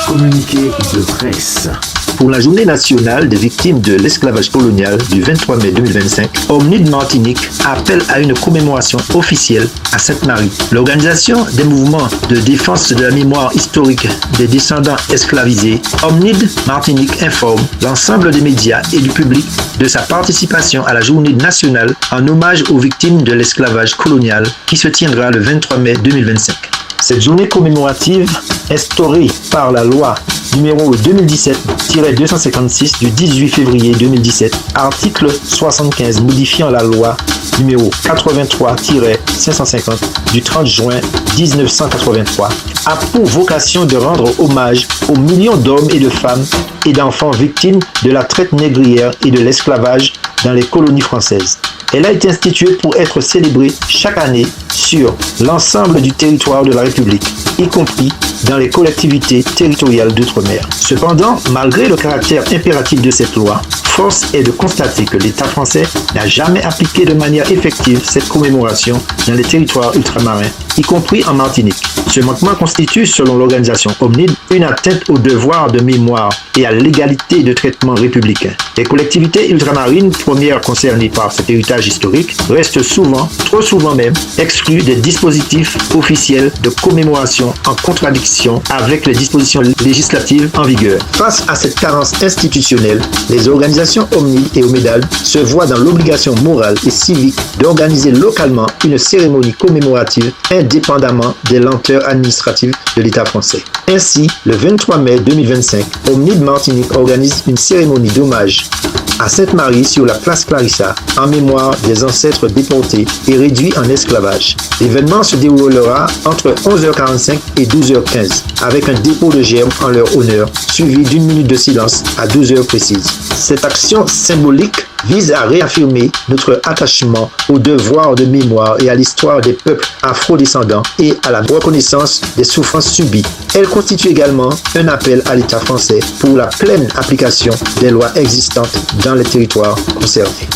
Communiqué de presse. Pour la journée nationale des victimes de l'esclavage colonial du 23 mai 2025, Omnid Martinique appelle à une commémoration officielle à Sainte-Marie. L'organisation des mouvements de défense de la mémoire historique des descendants esclavisés, Omnid Martinique informe l'ensemble des médias et du public de sa participation à la journée nationale en hommage aux victimes de l'esclavage colonial qui se tiendra le 23 mai 2025. Cette journée commémorative, instaurée par la loi numéro 2017-256 du 18 février 2017, article 75 modifiant la loi numéro 83-550 du 30 juin 1983, a pour vocation de rendre hommage aux millions d'hommes et de femmes et d'enfants victimes de la traite négrière et de l'esclavage dans les colonies françaises. Elle a été instituée pour être célébrée chaque année sur l'ensemble du territoire de la République, y compris dans les collectivités territoriales d'outre-mer. Cependant, malgré le caractère impératif de cette loi, force est de constater que l'État français n'a jamais appliqué de manière effective cette commémoration dans les territoires ultramarins, y compris en Martinique. Ce manquement constitue, selon l'organisation Omnid, une atteinte au devoir de mémoire et à l'égalité de traitement républicain. Les collectivités ultramarines, premières concernées par cet héritage historique, restent souvent, trop souvent même, exclues des dispositifs officiels de commémoration en contradiction avec les dispositions législatives en vigueur. Face à cette carence institutionnelle, les organisations Omnid et Omedal se voient dans l'obligation morale et civique d'organiser localement une cérémonie commémorative indépendamment des lenteurs administratives de l'État français. Ainsi, le 23 mai 2025, Omnid Martinique organise une cérémonie d'hommage à Sainte-Marie sur la place Clarissa en mémoire des ancêtres déportés et réduits en esclavage. L'événement se déroulera entre 11h45 et 12h15 avec un dépôt de germes en leur honneur suivi d'une minute de silence à 12h précises. Cette action symbolique vise à réaffirmer notre attachement au devoir de mémoire et à l'histoire des peuples afro-descendants et à la reconnaissance des souffrances subies. Elle constitue également un appel à l'État français pour la pleine application des lois existantes dans les territoires concernés.